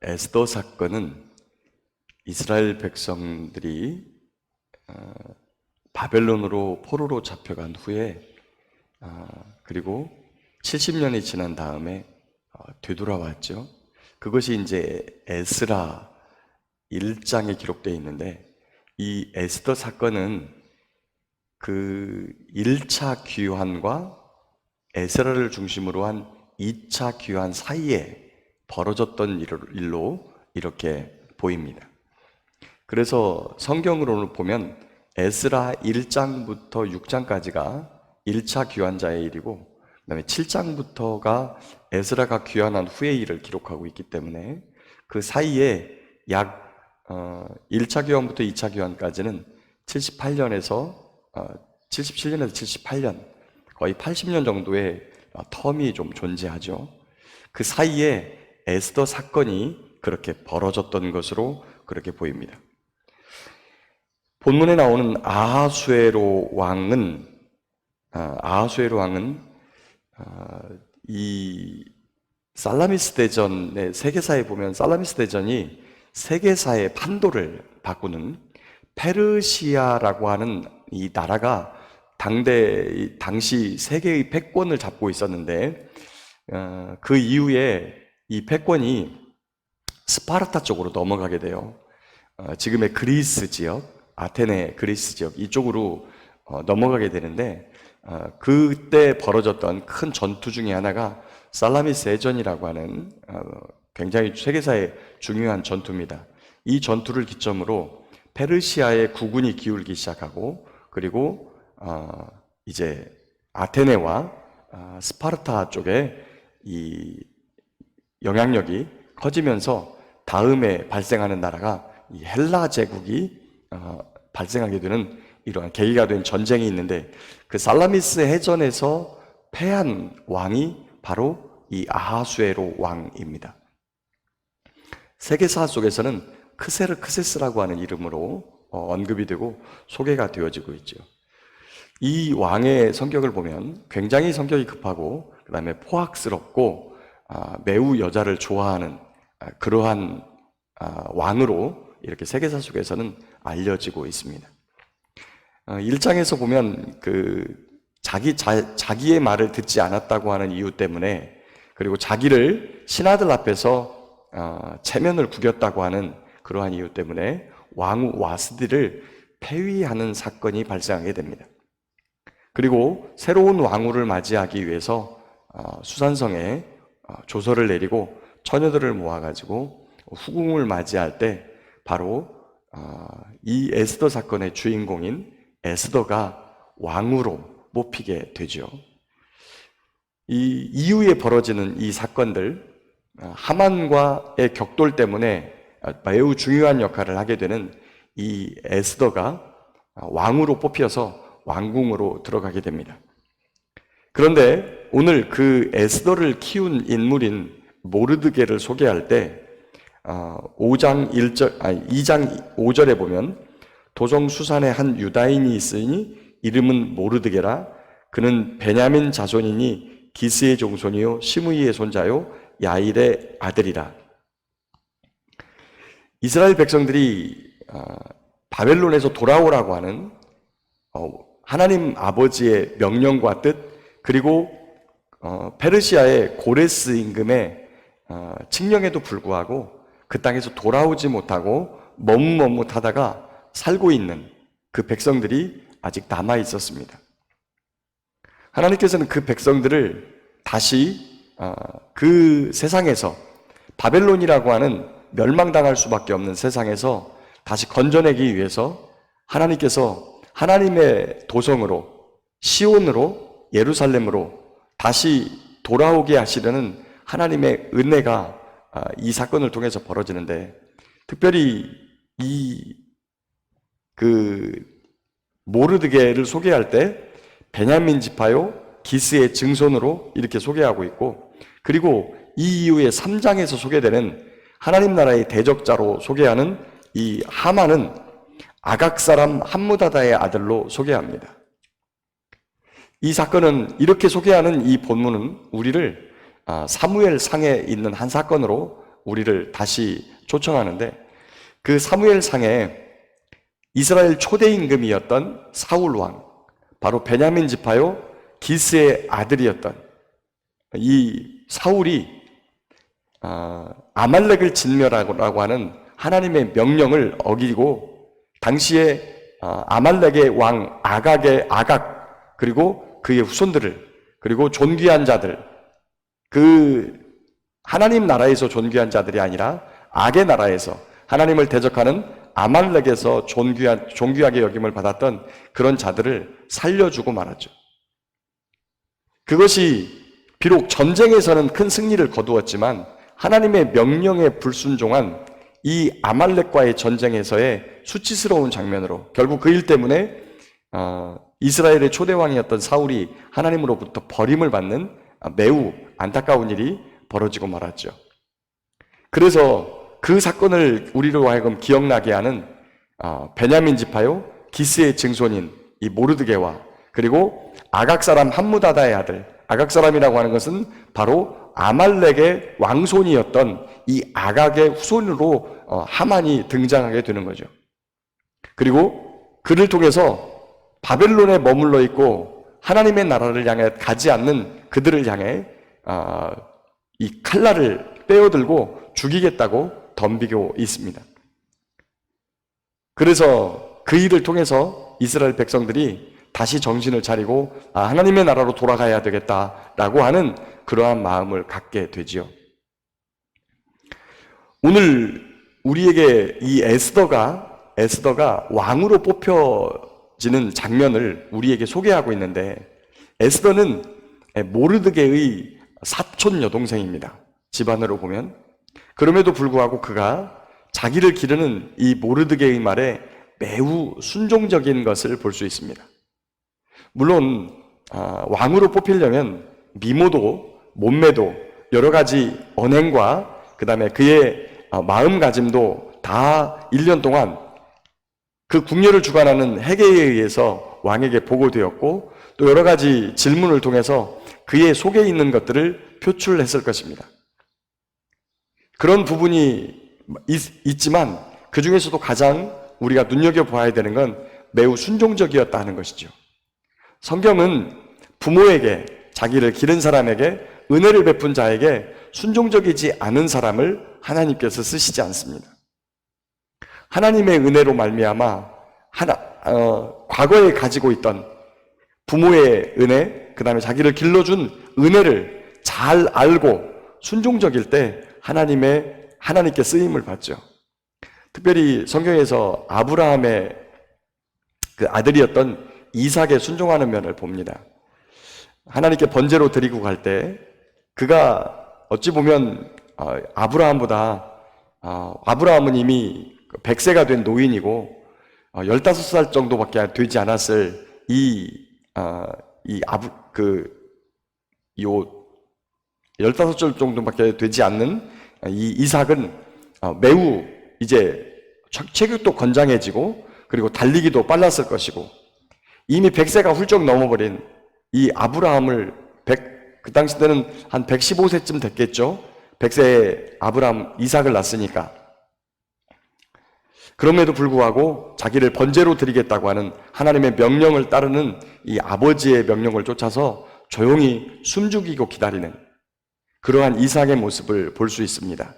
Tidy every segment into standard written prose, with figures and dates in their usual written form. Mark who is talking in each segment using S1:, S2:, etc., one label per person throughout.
S1: 에스더 사건은 이스라엘 백성들이 바벨론으로 포로로 잡혀간 후에 그리고 70년이 지난 다음에 되돌아왔죠. 그것이 이제 에스라 1장에 기록되어 있는데, 이 에스더 사건은 그 1차 귀환과 에스라를 중심으로 한 2차 귀환 사이에 벌어졌던 일로 이렇게 보입니다. 그래서 성경으로는 보면 에스라 1장부터 6장까지가 1차 귀환자의 일이고, 그 다음에 7장부터가 에스라가 귀환한 후의 일을 기록하고 있기 때문에 그 사이에 약 1차 귀환부터 2차 귀환까지는 77년에서 78년, 거의 80년 정도의 텀이 좀 존재하죠. 그 사이에 에스더 사건이 그렇게 벌어졌던 것으로 그렇게 보입니다. 본문에 나오는 아하수에로 왕은 이 살라미스 대전의 세계사에 보면 살라미스 대전이 세계사의 판도를 바꾸는 페르시아라고 하는 이 나라가 당시 세계의 패권을 잡고 있었는데, 그 이후에 이 패권이 스파르타 쪽으로 넘어가게 돼요. 지금의 그리스 지역, 아테네 그리스 지역 이쪽으로 넘어가게 되는데, 그때 벌어졌던 큰 전투 중에 하나가 살라미스 대전이라고 하는 굉장히 세계사의 중요한 전투입니다. 이 전투를 기점으로 페르시아의 국군이 기울기 시작하고, 그리고 이제 아테네와 스파르타 쪽에 이 영향력이 커지면서 다음에 발생하는 나라가 이 헬라 제국이 발생하게 되는 이러한 계기가 된 전쟁이 있는데, 그 살라미스 해전에서 패한 왕이 바로 이 아하수에로 왕입니다. 세계사 속에서는 크세르크세스라고 하는 이름으로 언급이 되고 소개가 되어지고 있죠. 이 왕의 성격을 보면 굉장히 성격이 급하고, 그 다음에 포악스럽고 매우 여자를 좋아하는 그러한 왕으로 이렇게 세계사 속에서는 알려지고 있습니다. 1장에서 보면 자기의 말을 듣지 않았다고 하는 이유 때문에, 그리고 자기를 신하들 앞에서 체면을 구겼다고 하는 그러한 이유 때문에 왕후 와스디를 폐위하는 사건이 발생하게 됩니다. 그리고 새로운 왕후를 맞이하기 위해서 수산성에 조서를 내리고 처녀들을 모아가지고 후궁을 맞이할 때 바로 이 에스더 사건의 주인공인 에스더가 왕후로 뽑히게 되죠. 이 이후에 벌어지는 이 사건들, 하만과의 격돌 때문에 매우 중요한 역할을 하게 되는 이 에스더가 왕후로 뽑혀서 왕궁으로 들어가게 됩니다. 그런데 오늘 그 에스더를 키운 인물인 모르드게를 소개할 때 2장 5절에 보면 도성 수산에 한 유다인이 있으니 이름은 모르드게라. 그는 베냐민 자손이니 기스의 종손이요 시므이의 손자요 야일의 아들이라. 이스라엘 백성들이 바벨론에서 돌아오라고 하는 하나님 아버지의 명령과 뜻, 그리고 페르시아의 고레스 임금의 칙령에도 불구하고 그 땅에서 돌아오지 못하고 머뭇머뭇하다가 살고 있는 그 백성들이 아직 남아 있었습니다. 하나님께서는 그 백성들을 다시 그 세상에서, 바벨론이라고 하는 멸망당할 수밖에 없는 세상에서 다시 건져내기 위해서 하나님께서 하나님의 도성으로, 시온으로, 예루살렘으로 다시 돌아오게 하시려는 하나님의 은혜가 이 사건을 통해서 벌어지는데, 특별히 모르드게를 소개할 때 베냐민 지파요 기스의 증손으로 이렇게 소개하고 있고, 그리고 이 이후에 3장에서 소개되는 하나님 나라의 대적자로 소개하는 이 하만은 아각 사람 함무다다의 아들로 소개합니다. 이 사건은, 이렇게 소개하는 이 본문은 우리를 사무엘 상에 있는 한 사건으로 우리를 다시 초청하는데, 그 사무엘상에 이스라엘 초대 임금이었던 사울 왕, 바로 베냐민 지파요 기스의 아들이었던 이 사울이 아말렉을 진멸하라고 하는 하나님의 명령을 어기고, 당시에 아말렉의 왕 아각, 그리고 그의 후손들을, 그리고 존귀한 자들, 그 하나님 나라에서 존귀한 자들이 아니라 악의 나라에서 하나님을 대적하는 아말렉에서 존귀하게 여김을 받았던 그런 자들을 살려주고 말았죠. 그것이 비록 전쟁에서는 큰 승리를 거두었지만 하나님의 명령에 불순종한 이 아말렉과의 전쟁에서의 수치스러운 장면으로, 결국 그 일 때문에 이스라엘의 초대왕이었던 사울이 하나님으로부터 버림을 받는 매우 안타까운 일이 벌어지고 말았죠. 그래서 그 사건을 우리로 하여금 기억나게 하는 베냐민 지파요 기스의 증손인 이 모르드게와, 그리고 아각 사람 함무다다의 아들, 아각 사람이라고 하는 것은 바로 아말렉의 왕손이었던 이 아각의 후손으로 하만이 등장하게 되는 거죠. 그리고 그를 통해서 바벨론에 머물러 있고 하나님의 나라를 향해 가지 않는 그들을 향해 이 칼날을 빼어들고 죽이겠다고 덤비고 있습니다. 그래서 그 일을 통해서 이스라엘 백성들이 다시 정신을 차리고 하나님의 나라로 돌아가야 되겠다라고 하는 그러한 마음을 갖게 되지요. 오늘 우리에게 이 에스더가 왕으로 뽑혀지는 장면을 우리에게 소개하고 있는데, 에스더는 모르드게의 사촌 여동생입니다. 집안으로 보면. 그럼에도 불구하고 그가 자기를 기르는 이 모르드게의 말에 매우 순종적인 것을 볼 수 있습니다. 물론 왕으로 뽑히려면 미모도 몸매도 여러 가지 언행과 그 다음에 그의 마음가짐도 다 1년 동안 그 궁녀를 주관하는 헤게에 의해서 왕에게 보고되었고, 또 여러 가지 질문을 통해서 그의 속에 있는 것들을 표출했을 것입니다. 그런 부분이 있지만 그 중에서도 가장 우리가 눈여겨봐야 되는 건 매우 순종적이었다 하는 것이죠. 성경은 부모에게, 자기를 기른 사람에게, 은혜를 베푼 자에게 순종적이지 않은 사람을 하나님께서 쓰시지 않습니다. 하나님의 은혜로 말미암아 과거에 가지고 있던 부모의 은혜, 그 다음에 자기를 길러준 은혜를 잘 알고 순종적일 때 하나님께 쓰임을 받죠. 특별히 성경에서 아브라함의 그 아들이었던 이삭에 순종하는 면을 봅니다. 하나님께 번제로 드리고 갈 때 그가 어찌 보면 아브라함은 이미 100세가 된 노인이고 15살 정도밖에 되지 않았을 15살 정도밖에 되지 않는 이 이삭은 매우 이제 체격도 건장해지고, 그리고 달리기도 빨랐을 것이고, 이미 100세가 훌쩍 넘어버린 이 아브라함을 그 당시 때는 한 115세쯤 됐겠죠. 100세에 이삭을 낳았으니까. 그럼에도 불구하고 자기를 번제로 드리겠다고 하는 하나님의 명령을 따르는 이 아버지의 명령을 쫓아서 조용히 숨죽이고 기다리는 그러한 이삭의 모습을 볼 수 있습니다.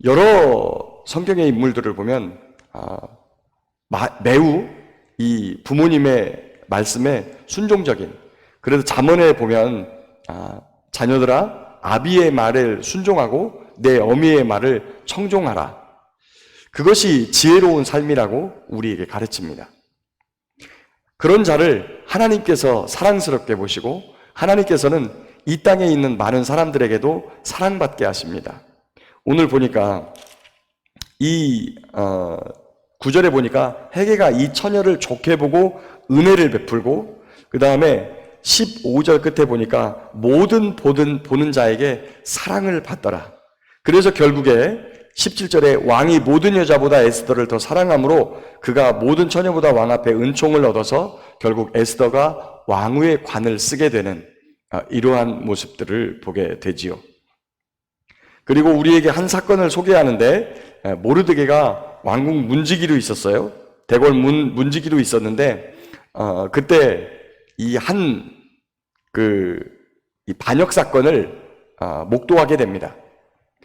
S1: 여러 성경의 인물들을 보면 매우 이 부모님의 말씀에 순종적인, 그래서 잠언에 보면 자녀들아 아비의 말을 순종하고 내 어미의 말을 청종하라, 그것이 지혜로운 삶이라고 우리에게 가르칩니다. 그런 자를 하나님께서 사랑스럽게 보시고 하나님께서는 이 땅에 있는 많은 사람들에게도 사랑받게 하십니다. 오늘 보니까 이 9절에 보니까 헤게가 이 처녀를 좋게 보고 은혜를 베풀고, 그 다음에 15절 끝에 보니까 모든 보는 자에게 사랑을 받더라. 그래서 결국에 17절에 왕이 모든 여자보다 에스더를 더 사랑함으로 그가 모든 처녀보다 왕 앞에 은총을 얻어서 결국 에스더가 왕후의 관을 쓰게 되는 이러한 모습들을 보게 되지요. 그리고 우리에게 한 사건을 소개하는데 모르드게가 왕궁 문지기로 있었어요. 대궐 문지기로 있었는데 그때 이 반역 사건을 목도하게 됩니다.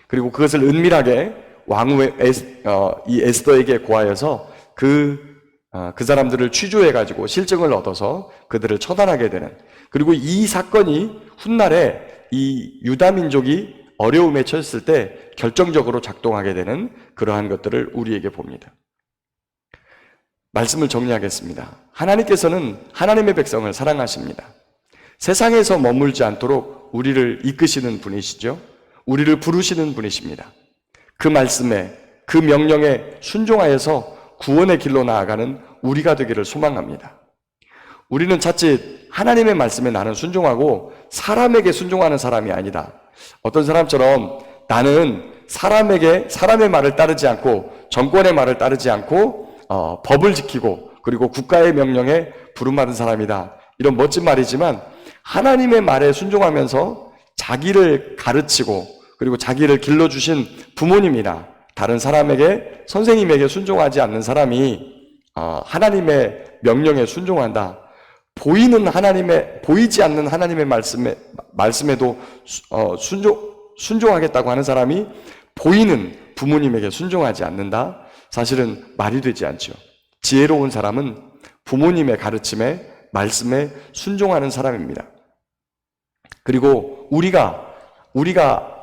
S1: 그리고 그것을 은밀하게 왕후의 이 에스더에게 고하여서 그 사람들을 취조해가지고 실증을 얻어서 그들을 처단하게 되는, 그리고 이 사건이 훗날에 이 유다 민족이 어려움에 처했을 때 결정적으로 작동하게 되는 그러한 것들을 우리에게 봅니다. 말씀을 정리하겠습니다. 하나님께서는 하나님의 백성을 사랑하십니다. 세상에서 머물지 않도록 우리를 이끄시는 분이시죠. 우리를 부르시는 분이십니다. 그 말씀에, 그 명령에 순종하여서 구원의 길로 나아가는 우리가 되기를 소망합니다. 우리는 자칫 하나님의 말씀에 나는 순종하고 사람에게 순종하는 사람이 아니다. 어떤 사람처럼 나는 사람의 말을 따르지 않고 정권의 말을 따르지 않고 법을 지키고 그리고 국가의 명령에 부름받은 사람이다. 이런 멋진 말이지만 하나님의 말에 순종하면서 자기를 가르치고 그리고 자기를 길러주신 부모님이나 다른 사람에게, 선생님에게 순종하지 않는 사람이 하나님의 명령에 순종한다. 보이지 않는 하나님의 말씀에도 순종하겠다고 하는 사람이 보이는 부모님에게 순종하지 않는다. 사실은 말이 되지 않죠. 지혜로운 사람은 부모님의 가르침에, 말씀에 순종하는 사람입니다. 그리고 우리가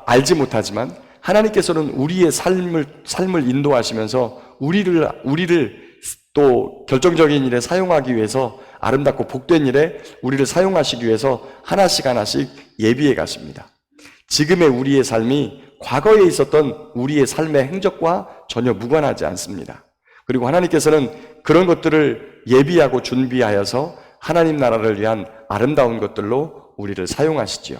S1: 알지 못하지만 하나님께서는 우리의 삶을 인도하시면서 우리를 또 결정적인 일에 사용하기 위해서, 아름답고 복된 일에 우리를 사용하시기 위해서 하나씩 예비해 가십니다. 지금의 우리의 삶이 과거에 있었던 우리의 삶의 행적과 전혀 무관하지 않습니다. 그리고 하나님께서는 그런 것들을 예비하고 준비하여서 하나님 나라를 위한 아름다운 것들로 우리를 사용하시지요.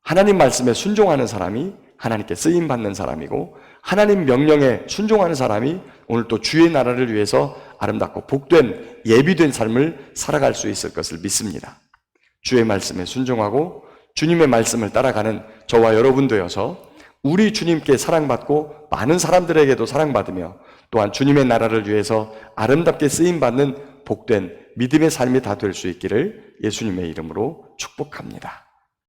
S1: 하나님 말씀에 순종하는 사람이 하나님께 쓰임받는 사람이고, 하나님 명령에 순종하는 사람이 오늘 또 주의 나라를 위해서 아름답고 복된 예비된 삶을 살아갈 수 있을 것을 믿습니다. 주의 말씀에 순종하고 주님의 말씀을 따라가는 저와 여러분 되어서 우리 주님께 사랑받고 많은 사람들에게도 사랑받으며 또한 주님의 나라를 위해서 아름답게 쓰임받는 복된 믿음의 삶이 다 될 수 있기를 예수님의 이름으로 축복합니다.